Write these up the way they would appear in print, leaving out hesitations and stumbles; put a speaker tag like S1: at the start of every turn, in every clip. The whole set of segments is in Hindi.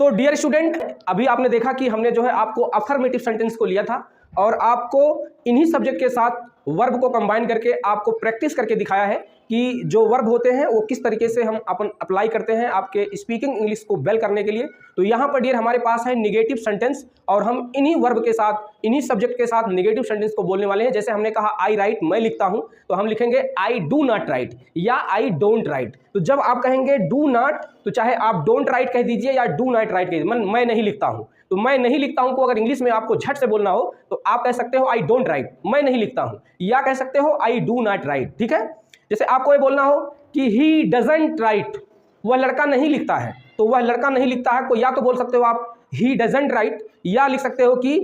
S1: तो डियर स्टूडेंट, अभी आपने देखा कि हमने जो है आपको अफर्मेटिव सेंटेंस को लिया था और आपको इन्हीं सब्जेक्ट के साथ वर्ब को कंबाइन करके आपको प्रैक्टिस करके दिखाया है कि जो वर्ब होते हैं वो किस तरीके से हम अपन अप्लाई करते हैं आपके स्पीकिंग इंग्लिश को वेल करने के लिए। तो यहाँ पर डियर हमारे पास है निगेटिव सेंटेंस और हम इन्हीं वर्ब के साथ, इन्हीं सब्जेक्ट के साथ निगेटिव सेंटेंस को बोलने वाले हैं। जैसे हमने कहा आई राइट, मैं लिखता हूँ, तो हम लिखेंगे आई डू नॉट राइट या आई डोंट राइट। तो जब आप कहेंगे डू नॉट, तो चाहे आप डोंट राइट कह दीजिए या डू नॉट राइट कह दीजिए। मैं नहीं लिखता हूँ, तो मैं नहीं लिखता हूं को अगर इंग्लिश में आपको झट से बोलना हो तो आप कह सकते हो आई डोंट राइट, मैं नहीं लिखता हूं, या कह सकते हो आई डू नॉट राइट। ठीक है, जैसे आपको ये बोलना हो कि ही डजंट राइट, वह लड़का नहीं लिखता है, तो वह लड़का नहीं लिखता है को या तो बोल सकते हो आप ही डजंट राइट, या लिख सकते हो कि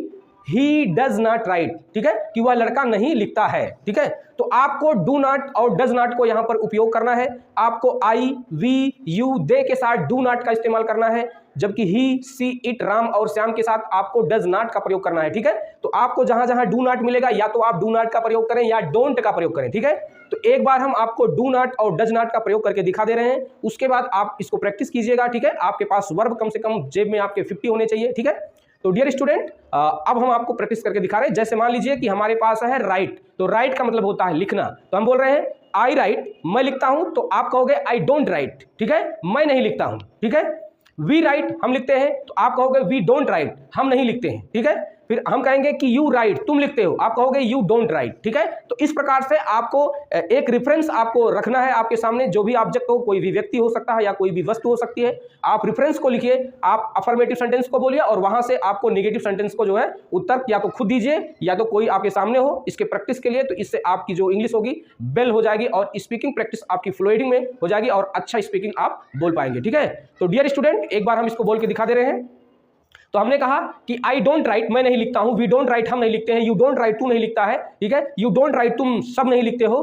S1: ही डज नॉट राइट। ठीक है, कि वह लड़का नहीं लिखता है। ठीक है, तो आपको डू नॉट और डज नॉट को यहां पर उपयोग करना है। आपको आई, वी, यू, दे के साथ डू नॉट का इस्तेमाल करना है, जबकि ही, सी, इट, राम और श्याम के साथ आपको डज नॉट का प्रयोग करना है। ठीक है, तो आपको जहां जहां डू नॉट मिलेगा या तो आप डू नॉट का प्रयोग करें या डोंट का प्रयोग करें। ठीक है, तो एक बार हम आपको डू नॉट और डज नॉट का प्रयोग करके दिखा दे रहे हैं, उसके बाद आप इसको प्रैक्टिस कीजिएगा। ठीक है, आपके पास वर्ब कम से कम जेब में आपके 50 होने चाहिए। ठीक है, तो डियर स्टूडेंट, अब हम आपको प्रैक्टिस करके दिखा रहे हैं। जैसे मान लीजिए कि हमारे पास है राइट, तो राइट का मतलब होता है लिखना, तो हम बोल रहे हैं आई राइट, मैं लिखता हूं, तो आप कहोगे आई डोंट राइट। ठीक है, मैं नहीं लिखता हूं। ठीक है, वी राइट, हम लिखते हैं, तो आप कहोगे वी डोंट राइट, हम नहीं लिखते हैं। ठीक है, फिर हम कहेंगे कि यू राइट, तुम लिखते हो, आप कहोगे यू डोंट राइट। ठीक है, तो इस प्रकार से आपको एक रेफरेंस आपको रखना है आपके सामने। जो भी ऑब्जेक्ट हो, कोई भी व्यक्ति हो सकता है या कोई भी वस्तु हो सकती है, आप रेफरेंस को लिखिए, आप अफर्मेटिव सेंटेंस को बोलिए और वहां से आपको नेगेटिव सेंटेंस को जो है उत्तर या तो खुद दीजिए या तो कोई आपके सामने हो इसके प्रैक्टिस के लिए। तो इससे आपकी जो इंग्लिश होगी बेल हो जाएगी और स्पीकिंग प्रैक्टिस आपकी फ्लोइडिंग में हो जाएगी और अच्छा स्पीकिंग आप बोल पाएंगे। ठीक है, तो डियर स्टूडेंट, एक बार हम इसको बोल के दिखा दे रहे हैं। तो हमने कहा कि आई डोंट राइट, मैं नहीं लिखता हूं, वी डोंट राइट, हम नहीं लिखते हैं, यू डोंट राइट, तू नहीं लिखता है। ठीक है, यू डोंट राइट, तुम सब नहीं लिखते हो,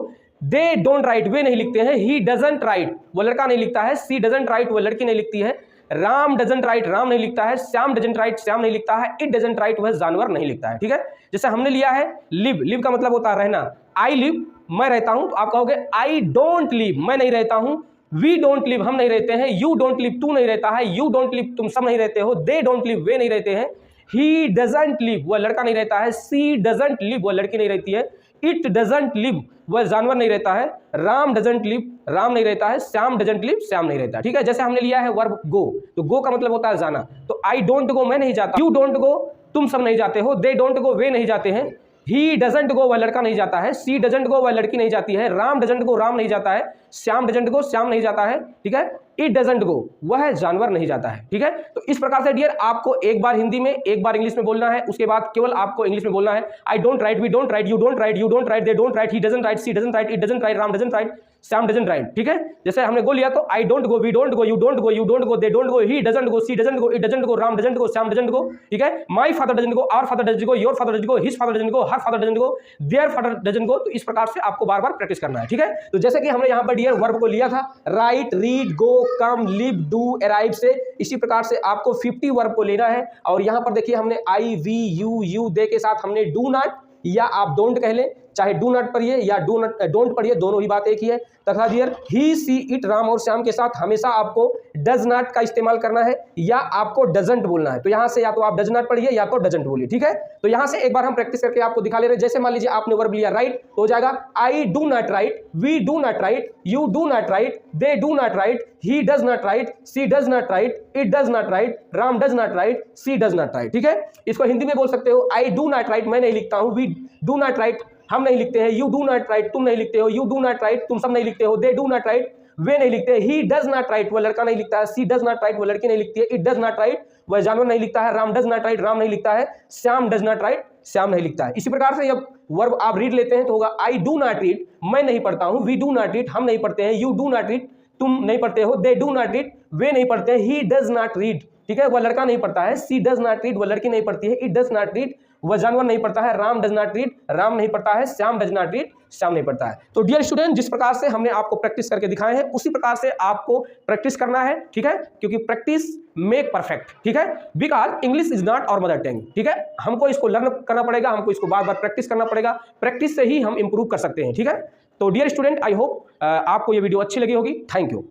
S1: दे डोंट राइट, वे नहीं लिखते हैं, ही डजंट राइट, वो लड़का नहीं लिखता है, सी डजंट राइट, वो लड़की नहीं लिखती है, राम डजंट राइट, राम नहीं लिखता है, श्याम डजंट राइट, श्याम नहीं लिखता है, इट डजंट राइट, वह जानवर नहीं लिखता है। ठीक है, जैसे हमने लिया है लिव, लिव का मतलब होता है रहना, आई लिव, मैं रहता हूं, तो आप कहोगे आई डोंट लिव, मैं नहीं रहता हूं, वी डोंट लिव, हम नहीं रहते हैं, यू डोंट लिव, तू नहीं रहता है, यू डोंट लिव, तुम सब नहीं रहते हो, दे डोंट लिव, वे नहीं रहते हैं, ही डजंट लिव, वह लड़का नहीं रहता है, सी डजंट लिव, वह लड़की नहीं रहती है, इट डजंट लिव, वह जानवर नहीं रहता है, राम डजंट लिव, राम नहीं रहता है, श्याम डजंट लिव, श्याम नहीं रहता। ठीक है, जैसे हमने लिया है वर्ब गो, तो गो का मतलब होता है जाना, तो आई डोंट गो, मैं नहीं जाता, यू डोंट गो, तुम सब नहीं जाते हो, दे डोंट गो, वे नहीं जाते हैं, ही डजंट गो, वह लड़का नहीं जाता है, सी डजंट गो, वह लड़की नहीं जाती है, राम डजंट गो, राम नहीं जाता है, श्याम डजंट गो, श्याम नहीं जाता है। ठीक है, इट डजंट गो, वह जानवर नहीं जाता है। ठीक है, तो इस प्रकार से डियर आपको एक बार हिंदी में एक बार इंग्लिश में बोलना है, उसके बाद केवल आपको इंग्लिश में बोलना है। I don't write, we don't write, you don't write, you don't write, they don't write, he doesn't write, she doesn't write, it doesn't write, Ram doesn't write, Shyam doesn't write. ठीक है, जैसे हमने गो लिया तो I don't go, we don't go, you don't go, you don't go, they don't go, he doesn't go, she doesn't go, it doesn't go, Ram doesn't go, Shyam doesn't go. ठीक है, my father doesn't go, our father doesn't go, your father doesn't go, his father doesn't go, her father doesn't go, their father doesn't go. तो इस प्रकार से आपको बार बार प्रैक्टिस करना है। ठीक है, तो जैसे कि हमने यहाँ पर डियर वर्ब को लिया था right, read, go, come, live, do, arrive से, इसी प्रकार से आपको 50 वर्ब को लेना है। और यहाँ पर देखिए हमने आई, वी, यू, दे के साथ हमने डू नॉट या आप डोंट कह लें, चाहे डू नॉट पढ़िए या डोंट पढ़िए, दोनों ही बात एक ही है। तथा डियर ही, सी, इट, राम और श्याम के साथ हमेशा आपको डज नॉट का इस्तेमाल करना है या आपको डजंट बोलना है। तो यहां से या तो आप डज नॉट पढ़िए या तो डजंट बोलिए। ठीक है, तो यहां से एक बार हम प्रैक्टिस करके आपको दिखा ले रहे हैं। जैसे मान लीजिए आपने वर्ब लिया राइट, तो हो जाएगा I do not write, we do not write, you do not write, they do not write, he does not write, she does not write, it does not write, Ram does not write, she does not write. ठीक है, इसको हिंदी में बोल सकते हो आई डू नॉट राइट, मैं नहीं लिखता हूं, वी डू नॉट राइट, हम नहीं लिखते हैं, यू डू नॉट राइट, तुम नहीं लिखते हो, यू डू नॉट राइट, तुम सब नहीं लिखते हो, दे डू नॉट राइट, वे नहीं लिखते, ही डज नॉट राइट, वह लड़का नहीं लिखता है, सी डज नॉट राइट, वह लड़की नहीं लिखती है, इट डज नॉट राइट, वह जानवर नहीं लिखता है, Ram does not write, Ram नहीं लिखता है, Shyam does not right, Shyam नहीं लिखता है। इसी प्रकार से जब वर्ब आप रीड लेते हैं तो होगा आई डू नॉट रीड, मैं नहीं पढ़ता हूं, वी डू नॉट रीड, हम नहीं पढ़ते हैं, यू डू नॉट रीड, तुम नहीं पढ़ते हो, दे डू नॉट रीड, वे नहीं पढ़ते हैं, ही डज नॉट रीड। ठीक है, वह लड़का नहीं पढ़ता है, सी डज नॉट रीड, वह लड़की नहीं पढ़ती है, इट डज नॉट रीड, वह जानवर नहीं पढ़ता है, Ram does not read, Ram नहीं पढ़ता है, Shyam does not read, Shyam नहीं पढ़ता है। तो डियर स्टूडेंट, जिस प्रकार से हमने आपको प्रैक्टिस करके दिखाए हैं उसी प्रकार से आपको प्रैक्टिस करना है। ठीक है, क्योंकि प्रैक्टिस मेक परफेक्ट। ठीक है, because English is not our mother tongue. ठीक है, हमको इसको लर्न करना पड़ेगा, हमको इसको बार बार प्रैक्टिस करना पड़ेगा, प्रैक्टिस से ही हम इंप्रूव कर सकते हैं। ठीक है, तो डियर स्टूडेंट, आई होप आपको ये वीडियो अच्छी लगी होगी। Thank you.